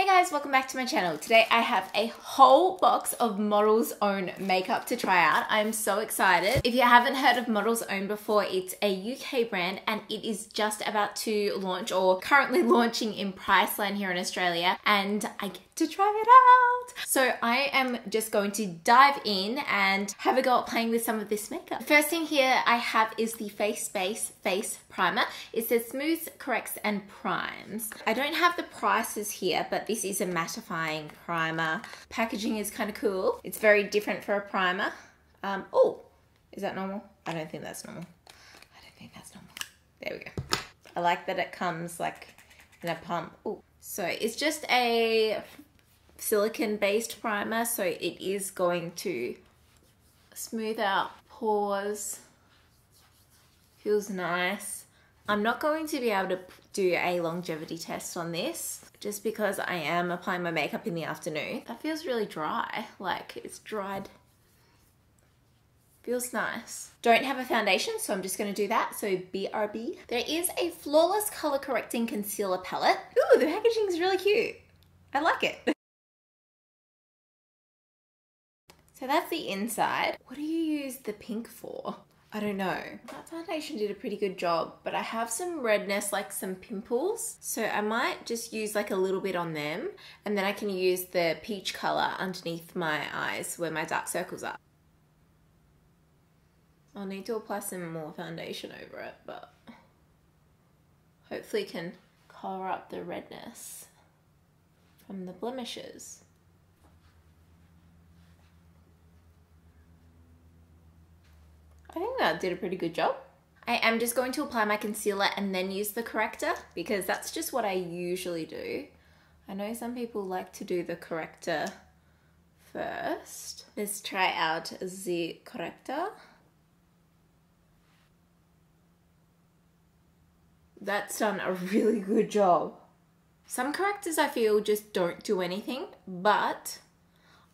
Guys, welcome back to my channel. Today I have a whole box of Model's Own makeup to try out. I'm so excited. If you haven't heard of Model's Own before, it's a UK brand and it is just about to launch or currently launching in Priceline here in Australia, and I get to try it out. So I am just going to dive in and have a go at playing with some of this makeup. The first thing here I have is the Face Base Face Primer. It says smooths, corrects and primes. I don't have the prices here, but this is a mattifying primer. Packaging is kind of cool. It's very different for a primer. Oh, is that normal? I don't think that's normal. I don't think that's normal. There we go. I like that it comes like in a pump. Oh, so it's just a silicone based primer, so it is going to smooth out pores. Feels nice. I'm not going to be able to do a longevity test on this just because I am applying my makeup in the afternoon. That feels really dry, like it's dried. Feels nice. Don't have a foundation, so I'm just gonna do that, so BRB. There is a Flawless Color Correcting Concealer Palette. Ooh, the packaging is really cute. I like it. So that's the inside. What do you use the pink for? I don't know. That foundation did a pretty good job, but I have some redness, like some pimples. So I might just use like a little bit on them, and then I can use the peach color underneath my eyes where my dark circles are. I'll need to apply some more foundation over it, but hopefully can color up the redness from the blemishes. I think that did a pretty good job. I am just going to apply my concealer and then use the corrector because that's just what I usually do. I know some people like to do the corrector first. Let's try out the corrector. That's done a really good job. Some correctors I feel just don't do anything, but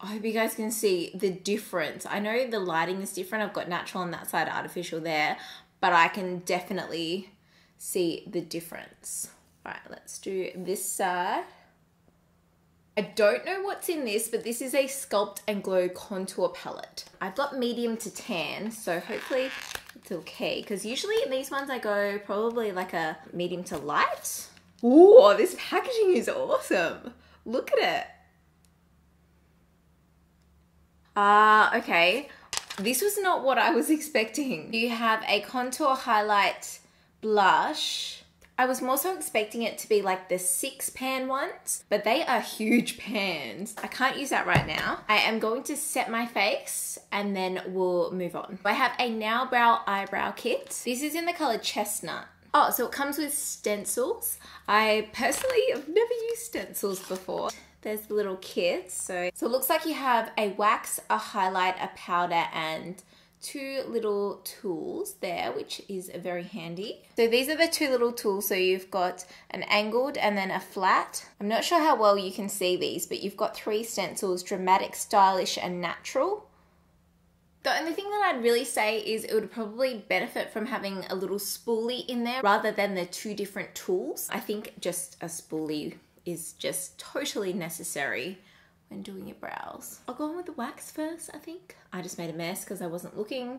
I hope you guys can see the difference. I know the lighting is different. I've got natural on that side, artificial there, but I can definitely see the difference. All right, let's do this side. I don't know what's in this, but this is a Sculpt and Glow Contour Palette. I've got medium to tan, so hopefully it's okay, because usually in these ones I go probably like a medium to light. Ooh, this packaging is awesome. Look at it. Okay, this was not what I was expecting. You have a contour highlight blush. I was more so expecting it to be like the 6-pan ones, but they are huge pans. I can't use that right now. I am going to set my face and then we'll move on. I have a Now Brow Eyebrow Kit. This is in the color Chestnut. Oh, so it comes with stencils. I personally have never used stencils before. There's the little kit. So it looks like you have a wax, a highlight, a powder, and 2 little tools there, which is very handy. So these are the 2 little tools. So you've got an angled and then a flat. I'm not sure how well you can see these, but you've got 3 stencils: dramatic, stylish, and natural. The only thing that I'd really say is it would probably benefit from having a little spoolie in there rather than the 2 different tools. I think just a spoolie is just totally necessary when doing your brows. I'll go on with the wax first, I think. I just made a mess because I wasn't looking.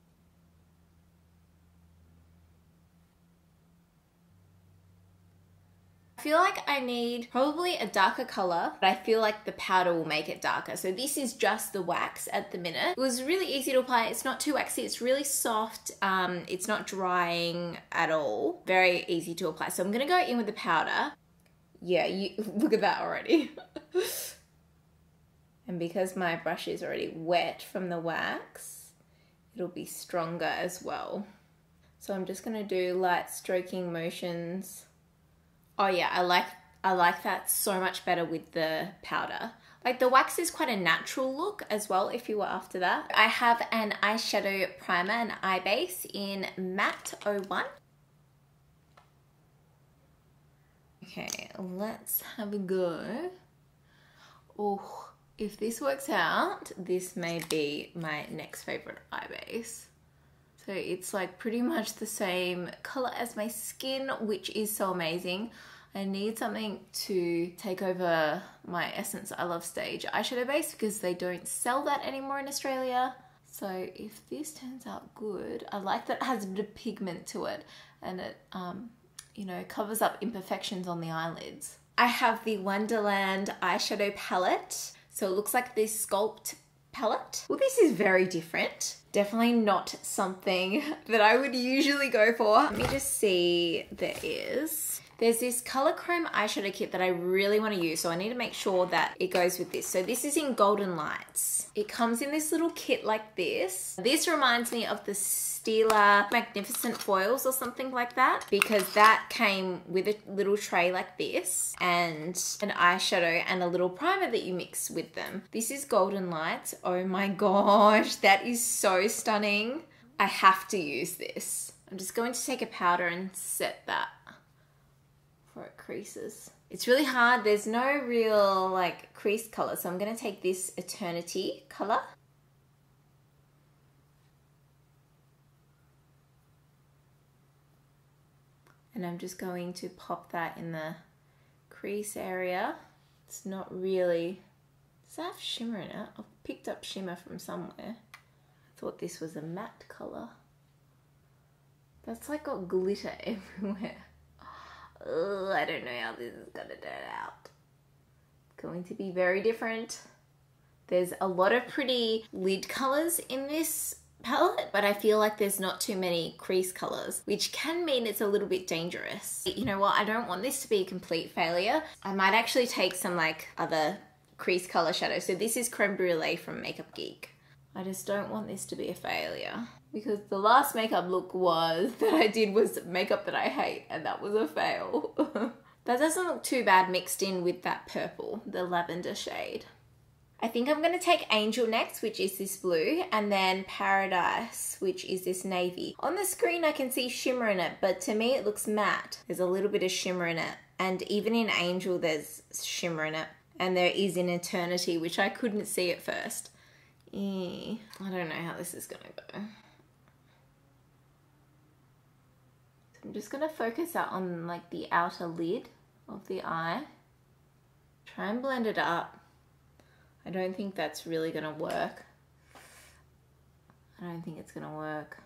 I feel like I need probably a darker color, but I feel like the powder will make it darker. So this is just the wax at the minute. It was really easy to apply. It's not too waxy. It's really soft. It's not drying at all. Very easy to apply. So I'm gonna go in with the powder. Yeah, you look at that already. And because my brush is already wet from the wax, it'll be stronger as well. So I'm just gonna do light stroking motions. Oh yeah, I like that so much better with the powder. Like the wax is quite a natural look as well if you were after that. I have an eyeshadow primer, an eye base in Matte 01. Okay, let's have a go. Oh, if this works out, this may be my next favorite eye base. So it's like pretty much the same color as my skin, which is so amazing. I need something to take over my Essence I Love Stage eyeshadow base because they don't sell that anymore in Australia. So if this turns out good, I like that it has a bit of pigment to it and it, you know, covers up imperfections on the eyelids. I have the Wonderland eyeshadow palette. So it looks like this Sculpt palette. Well, this is very different. Definitely not something that I would usually go for. Let me just see, there's this color chrome eyeshadow kit that I really want to use, so I need to make sure that it goes with this. So this is in Golden Lights. It comes in this little kit like this. This reminds me of the Stila Magnificent Foils or something like that, because that came with a little tray like this and an eyeshadow and a little primer that you mix with them. This is Golden Lights. Oh my gosh, that is so stunning. I have to use this. I'm just going to take a powder and set that before it creases. It's really hard. There's no real like crease color, so I'm going to take this Eternity color. And I'm just going to pop that in the crease area. It's not really, does that have shimmer in it? I've picked up shimmer from somewhere. I thought this was a matte color. That's like got glitter everywhere. Ugh, I don't know how this is gonna turn out. It's going to be very different. There's a lot of pretty lid colors in this palette, but I feel like there's not too many crease colors, which can mean it's a little bit dangerous. You know what? I don't want this to be a complete failure. I might actually take some like other crease color shadows. So this is Creme Brulee from Makeup Geek. I just don't want this to be a failure, because the last makeup look that I did was makeup that I hate, and that was a fail. That doesn't look too bad mixed in with that purple, the lavender shade. I think I'm going to take Angel next, which is this blue, and then Paradise, which is this navy. On the screen I can see shimmer in it, but to me it looks matte. There's a little bit of shimmer in it, and even in Angel there's shimmer in it, and there is in Eternity, which I couldn't see at first. I don't know how this is going to go. So I'm just going to focus out on like the outer lid of the eye. Try and blend it up. I don't think that's really going to work. I don't think it's going to work.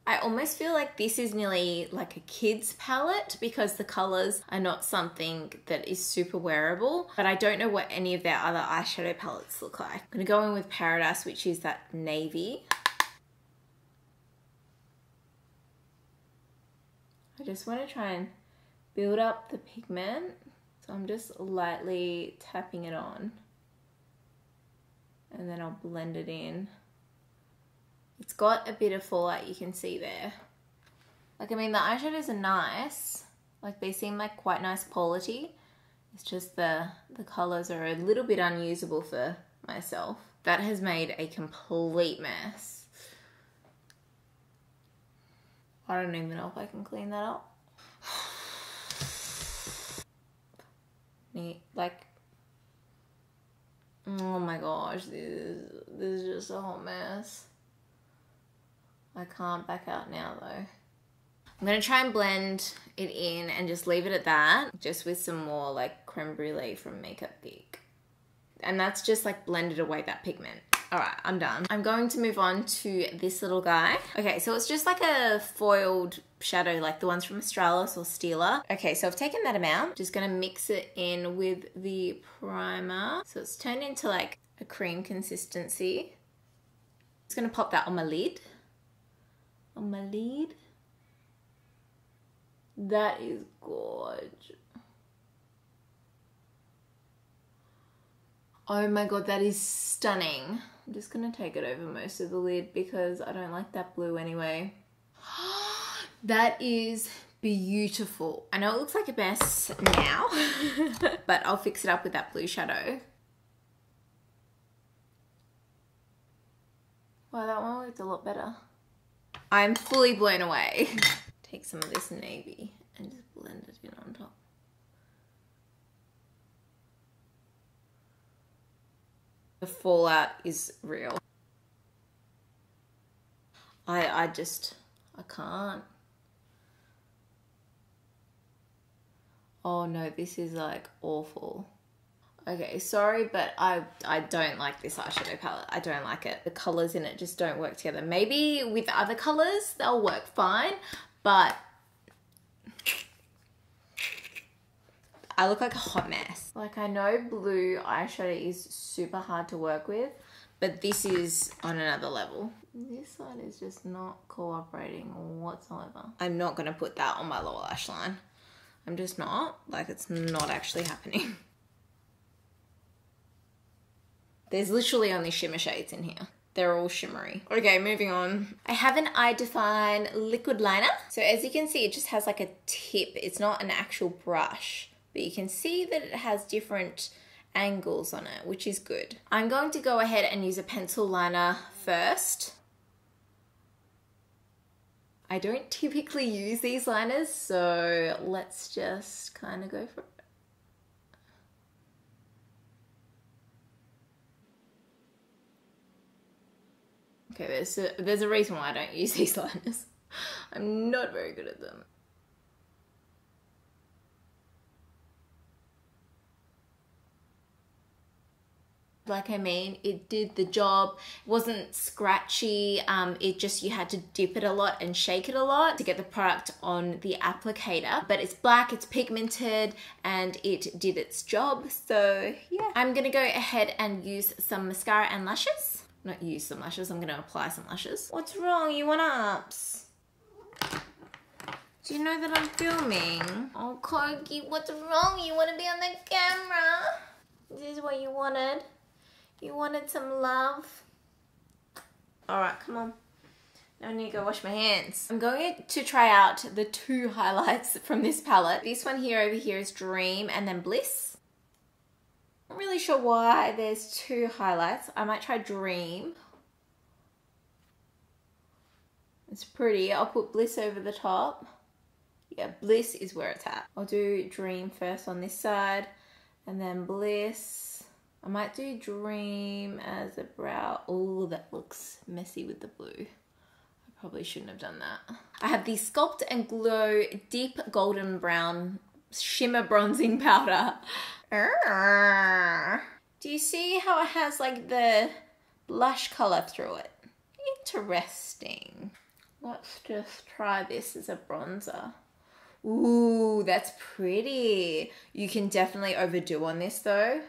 I almost feel like this is nearly like a kid's palette because the colors are not something that is super wearable, but I don't know what any of their other eyeshadow palettes look like. I'm going to go in with Paradise, which is that navy. I just want to try and build up the pigment. So I'm just lightly tapping it on and then I'll blend it in. It's got a bit of fallout, you can see there. Like, I mean, the eyeshadows are nice. Like, they seem like quite nice quality. It's just the colors are a little bit unusable for myself. That has made a complete mess. I don't even know if I can clean that up. Like, oh my gosh, this is just a hot mess. I can't back out now though. I'm gonna try and blend it in and just leave it at that, just with some more like Creme Brulee from Makeup Geek. And that's just like blended away that pigment. All right, I'm done. I'm going to move on to this little guy. Okay, so it's just like a foiled shadow, like the ones from Australis or Stila. Okay, so I've taken that amount. Just gonna mix it in with the primer. So it's turned into like a cream consistency. Just gonna pop that on my lid. On my lid. That is gorgeous. Oh my god, that is stunning. I'm just gonna take it over most of the lid because I don't like that blue anyway. That is beautiful. I know it looks like a mess now, but I'll fix it up with that blue shadow. Wow, that one looked a lot better. I'm fully blown away. Take some of this navy and just blend it in on top. The fallout is real. I can't. Oh no, this is like awful. Okay, sorry, but I don't like this eyeshadow palette. I don't like it. The colors in it just don't work together. Maybe with other colors, they'll work fine, but I look like a hot mess. Like, I know blue eyeshadow is super hard to work with, but this is on another level. This side is just not cooperating whatsoever. I'm not gonna put that on my lower lash line. I'm just not. Like, it's not actually happening. There's literally only shimmer shades in here. They're all shimmery. Okay, moving on. I have an Eye Define liquid liner. So as you can see, it just has like a tip. It's not an actual brush, but you can see that it has different angles on it, which is good. I'm going to go ahead and use a pencil liner first. I don't typically use these liners, so let's just kind of go for it. Okay, there's a reason why I don't use these liners. I'm not very good at them. Like, I mean, it did the job. It wasn't scratchy. It just, you had to dip it a lot and shake it a lot to get the product on the applicator. But it's black, it's pigmented, and it did its job. So yeah, I'm gonna go ahead and use some mascara and lashes. Not use some lashes, I'm gonna apply some lashes. What's wrong? You want ups? Do you know that I'm filming? Oh, Corgi, what's wrong? You wanna be on the camera? This is what you wanted. You wanted some love? All right, come on. Now I need to go wash my hands. I'm going to try out the two highlights from this palette. This one here over here is Dream and then Bliss. I'm not really sure why there's two highlights. I might try Dream. It's pretty. I'll put Bliss over the top. Yeah, Bliss is where it's at. I'll do Dream first on this side and then Bliss. I might do Dream as a brow. Oh, that looks messy with the blue. I probably shouldn't have done that. I have the Sculpt and Glow Deep Golden Brown Shimmer Bronzing Powder. Do you see how it has like the blush color through it? Interesting. Let's just try this as a bronzer. Ooh, that's pretty. You can definitely overdo on this though.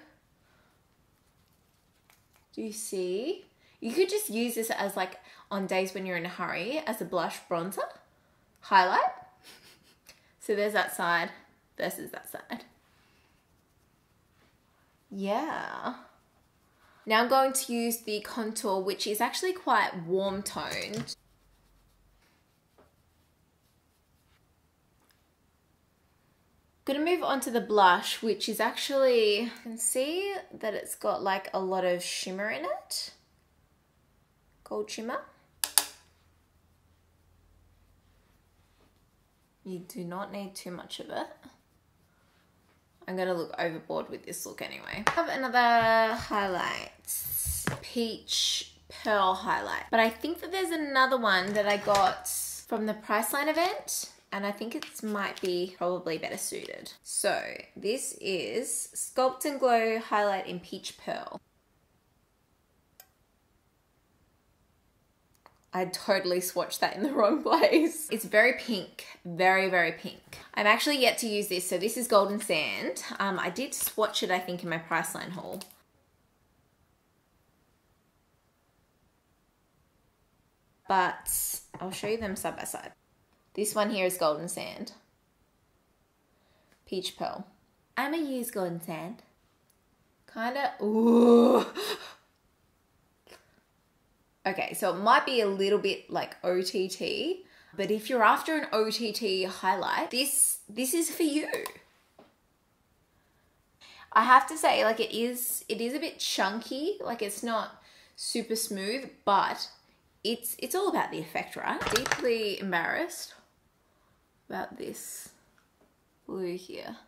Do you see? You could just use this as like on days when you're in a hurry as a blush bronzer highlight. So there's that side versus that side. Yeah. Now I'm going to use the contour, which is actually quite warm toned. Gonna move on to the blush, which is actually, you can see that it's got like a lot of shimmer in it. Gold shimmer. You do not need too much of it. I'm gonna look overboard with this look anyway. I have another highlight, Peach Pearl highlight. But I think that there's another one that I got from the Priceline event, and I think it might be probably better suited. So this is Sculpt and Glow highlight in Peach Pearl. I totally swatched that in the wrong place. It's very pink, very, very pink. I'm actually yet to use this. So this is Golden Sand. I did swatch it, I think, in my Priceline haul. But I'll show you them side by side. This one here is Golden Sand. Peach Pearl. I'm gonna use Golden Sand. Kinda, ooh. Okay, so it might be a little bit like OTT, but if you're after an OTT highlight, this is for you. I have to say, like, it is a bit chunky, like it's not super smooth, but it's all about the effect, right? Deeply embarrassed about this blue here.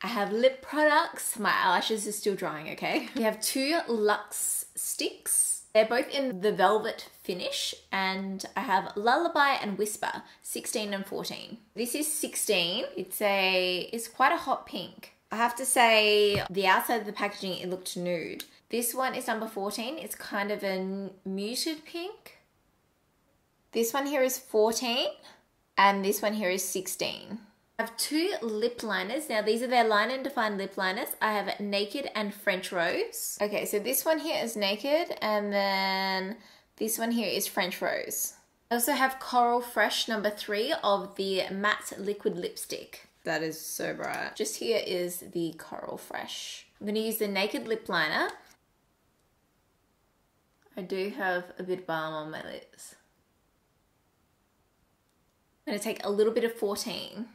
I have lip products. My eyelashes are still drying, okay? We have two Luxe sticks. They're both in the velvet finish, and I have Lullaby and Whisper, 16 and 14. This is 16. It's quite a hot pink. I have to say the outside of the packaging, it looked nude. This one is number 14. It's kind of a muted pink. This one here is 14 and this one here is 16. I have two lip liners. Now these are their Line and Define lip liners. I have Naked and French Rose. Okay, so this one here is Naked and then this one here is French Rose. I also have Coral Fresh number 3 of the matte liquid lipstick. That is so bright. Just here is the Coral Fresh. I'm going to use the Naked lip liner. I do have a bit of balm on my lips. I'm going to take a little bit of 14.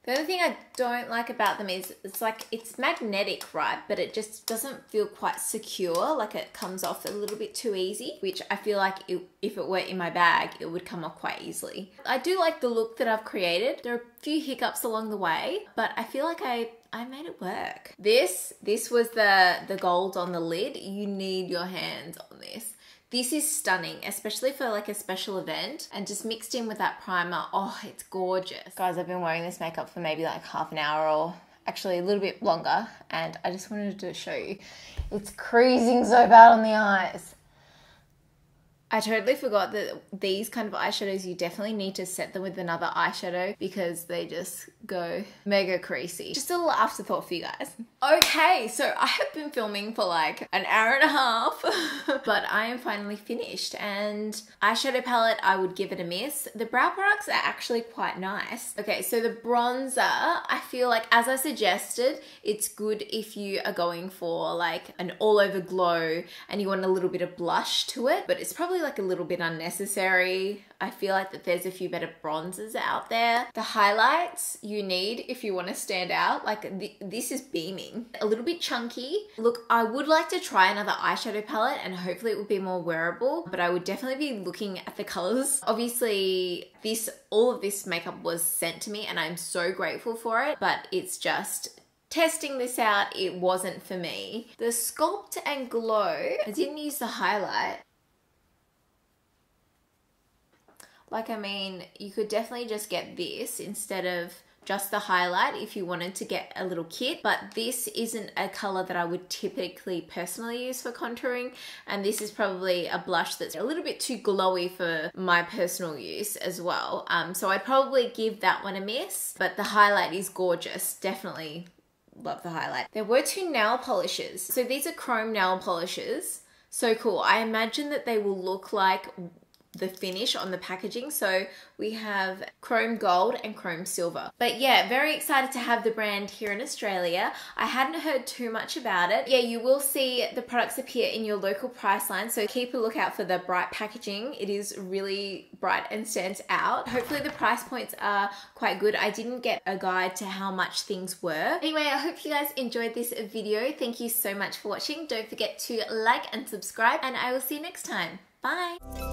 The other thing I don't like about them is it's magnetic, right? But it just doesn't feel quite secure. Like it comes off a little bit too easy, which I feel like if it were in my bag, it would come off quite easily. I do like the look that I've created. There are a few hiccups along the way, but I feel like I made it work. This was the gold on the lid. You need your hands on this. This is stunning, especially for like a special event, and just mixed in with that primer. Oh, it's gorgeous. Guys, I've been wearing this makeup for maybe like half an hour or actually a little bit longer, and I just wanted to show you. It's creasing so bad on the eyes. I totally forgot that these kind of eyeshadows, you definitely need to set them with another eyeshadow because they just go mega creasy. Just a little afterthought for you guys. Okay, so I have been filming for like an hour and a half, but I am finally finished, and eyeshadow palette, I would give it a miss. The brow products are actually quite nice. Okay, so the bronzer, I feel like, as I suggested, it's good if you are going for like an all over glow and you want a little bit of blush to it, but it's probably like a little bit unnecessary. I feel like that there's a few better bronzers out there. The highlights you need if you want to stand out, like this is beaming. A little bit chunky. Look, I would like to try another eyeshadow palette and hopefully it would be more wearable, but I would definitely be looking at the colors. Obviously, all of this makeup was sent to me and I'm so grateful for it, but it's just testing this out, it wasn't for me. The Sculpt and Glow, I didn't use the highlight. Like, I mean, you could definitely just get this instead of just the highlight if you wanted to get a little kit, but this isn't a color that I would typically personally use for contouring, and this is probably a blush that's a little bit too glowy for my personal use as well. So I'd probably give that one a miss, but the highlight is gorgeous. Definitely love the highlight. There were two nail polishes. So these are chrome nail polishes. So cool. I imagine that they will look like the finish on the packaging. So we have chrome gold and chrome silver. But yeah, very excited to have the brand here in Australia. I hadn't heard too much about it. Yeah, you will see the products appear in your local Priceline, so keep a lookout for the bright packaging. It is really bright and stands out. Hopefully the price points are quite good. I didn't get a guide to how much things were. Anyway, I hope you guys enjoyed this video. Thank you so much for watching. Don't forget to like and subscribe, and I will see you next time. Bye!